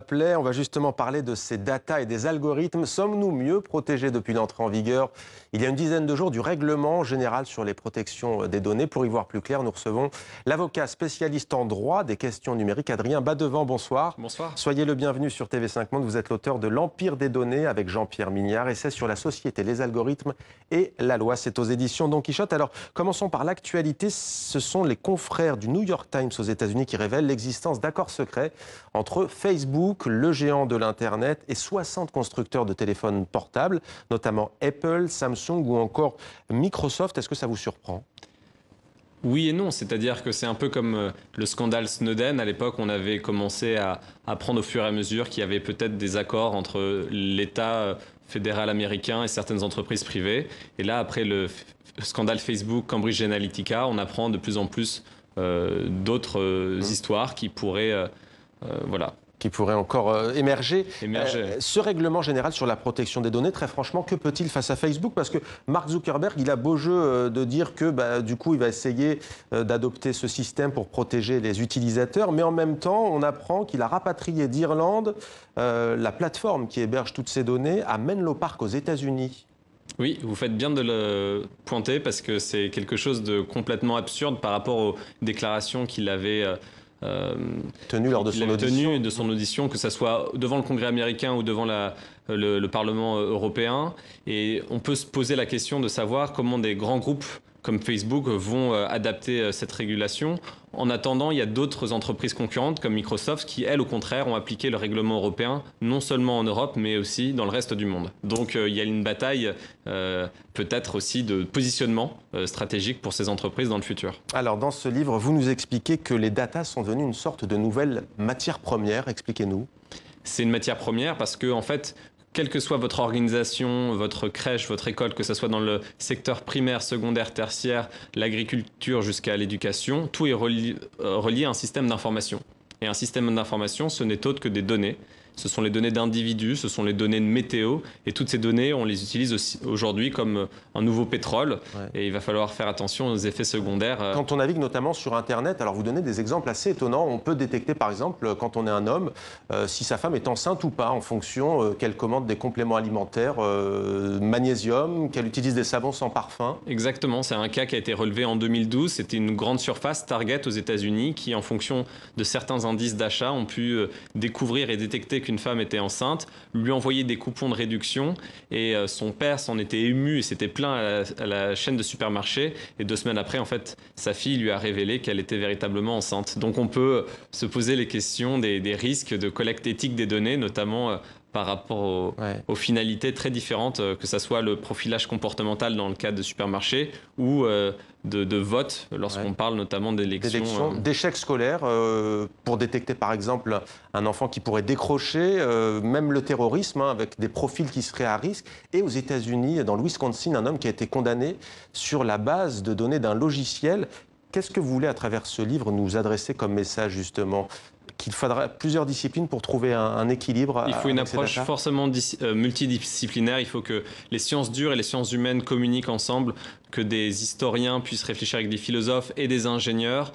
appelait. On va justement parler de ces data et des algorithmes. Sommes-nous mieux protégés depuis l'entrée en vigueur, il y a une dizaine de jours, du règlement général sur les protections des données? Pour y voir plus clair, nous recevons l'avocat spécialiste en droit des questions numériques, Adrien Badevant. Bonsoir. Bonsoir. Soyez le bienvenu sur TV5 Monde. Vous êtes l'auteur de L'Empire des données avec Jean-Pierre Mignard. Essai sur la société, les algorithmes et la loi. C'est aux éditions Don Quichotte. Alors, commençons par l'actualité. Ce sont les confrères du New York Times aux États-Unis qui révèlent l'existence d'accords secrets entre Facebook, le géant de l'Internet, et 60 constructeurs de téléphones portables, notamment Apple, Samsung ou encore Microsoft. Est-ce que ça vous surprend ? Oui et non, c'est-à-dire que c'est un peu comme le scandale Snowden. À l'époque, on avait commencé à apprendre au fur et à mesure qu'il y avait peut-être des accords entre l'État fédéral américain et certaines entreprises privées. Et là, après le scandale Facebook, Cambridge Analytica, on apprend de plus en plus d'autres histoires qui pourraient... qui pourrait encore émerger. Ce règlement général sur la protection des données, très franchement, que peut-il face à Facebook? Parce que Mark Zuckerberg, il a beau jeu de dire que du coup, il va essayer d'adopter ce système pour protéger les utilisateurs, mais en même temps, on apprend qu'il a rapatrié d'Irlande la plateforme qui héberge toutes ces données à Menlo Park aux États-Unis. Oui, vous faites bien de le pointer parce que c'est quelque chose de complètement absurde par rapport aux déclarations qu'il avait tenu lors de son audition, que ce soit devant le Congrès américain ou devant le Parlement européen. Et on peut se poser la question de savoir comment des grands groupes comme Facebook vont adapter cette régulation. En attendant, il y a d'autres entreprises concurrentes comme Microsoft qui, elles, au contraire, ont appliqué le règlement européen, non seulement en Europe, mais aussi dans le reste du monde. Donc il y a une bataille peut-être aussi de positionnement stratégique pour ces entreprises dans le futur. Alors, dans ce livre, vous nous expliquez que les data sont devenus une sorte de nouvelle matière première. Expliquez-nous. C'est une matière première parce que, en fait, quelle que soit votre organisation, votre crèche, votre école, que ce soit dans le secteur primaire, secondaire, tertiaire, l'agriculture jusqu'à l'éducation, tout est relié à un système d'information. Et un système d'information, ce n'est autre que des données. Ce sont les données d'individus, ce sont les données de météo. Et toutes ces données, on les utilise aujourd'hui comme un nouveau pétrole. Ouais. Et il va falloir faire attention aux effets secondaires. Quand on navigue notamment sur Internet, alors vous donnez des exemples assez étonnants. On peut détecter par exemple, quand on est un homme, si sa femme est enceinte ou pas, en fonction qu'elle commande des compléments alimentaires, magnésium, qu'elle utilise des savons sans parfum. Exactement, c'est un cas qui a été relevé en 2012. C'était une grande surface, Target aux États-Unis, qui en fonction de certains indices d'achat ont pu découvrir et détecter qu'une femme était enceinte, lui envoyer des coupons de réduction et son père s'en était ému et s'était plaint à la chaîne de supermarchés et 2 semaines après, en fait, sa fille lui a révélé qu'elle était véritablement enceinte. Donc on peut se poser les questions des risques de collecte éthique des données, notamment par rapport aux finalités très différentes, que ce soit le profilage comportemental dans le cas de supermarchés ou de vote, lorsqu'on parle notamment d'élections. D'échecs scolaires, pour détecter par exemple un enfant qui pourrait décrocher, même le terrorisme, avec des profils qui seraient à risque. Et aux États-Unis, dans le Wisconsin, un homme qui a été condamné sur la base de données d'un logiciel. Qu'est-ce que vous voulez, à travers ce livre, nous adresser comme message, justement ? Qu'il faudra plusieurs disciplines pour trouver un équilibre. Il faut une approche forcément multidisciplinaire. Il faut que les sciences dures et les sciences humaines communiquent ensemble, que des historiens puissent réfléchir avec des philosophes et des ingénieurs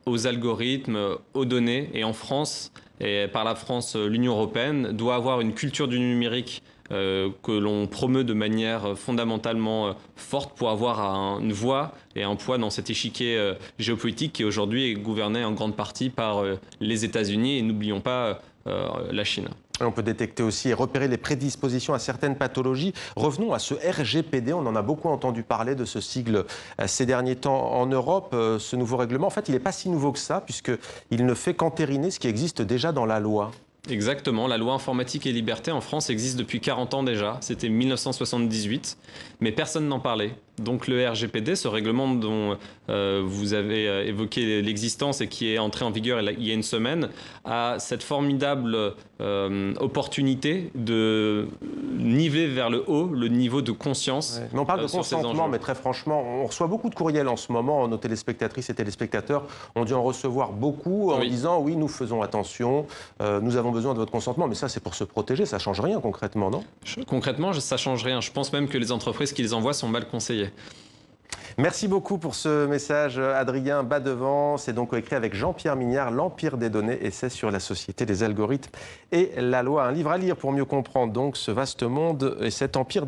aux algorithmes, aux données. Et en France, et par la France, l'Union européenne doit avoir une culture du numérique que l'on promeut de manière fondamentalement forte pour avoir une voix et un poids dans cet échiquier géopolitique qui aujourd'hui est gouverné en grande partie par les États-Unis et n'oublions pas la Chine. On peut détecter aussi et repérer les prédispositions à certaines pathologies. Revenons à ce RGPD, on en a beaucoup entendu parler de ce sigle ces derniers temps en Europe. Ce nouveau règlement, en fait, il n'est pas si nouveau que ça, puisqu'il ne fait qu'entériner ce qui existe déjà dans la loi. Exactement, la loi informatique et liberté en France existe depuis 40 ans déjà, c'était 1978, mais personne n'en parlait. Donc le RGPD, ce règlement dont vous avez évoqué l'existence et qui est entré en vigueur il y a une semaine, a cette formidable opportunité de niveler vers le haut le niveau de conscience. Mais on parle de consentement, mais très franchement, on reçoit beaucoup de courriels en ce moment. Nos téléspectatrices et téléspectateurs ont dû en recevoir beaucoup en disant oui, nous faisons attention, nous avons besoin de votre consentement. Mais ça, c'est pour se protéger, ça ne change rien concrètement, non ? Concrètement, ça ne change rien. Je pense même que les entreprises qui les envoient sont mal conseillées. Merci beaucoup pour ce message, Adrien Badevant. C'est donc coécrit avec Jean-Pierre Mignard, L'Empire des données, essai sur la société, les algorithmes et la loi. Un livre à lire pour mieux comprendre donc ce vaste monde et cet empire des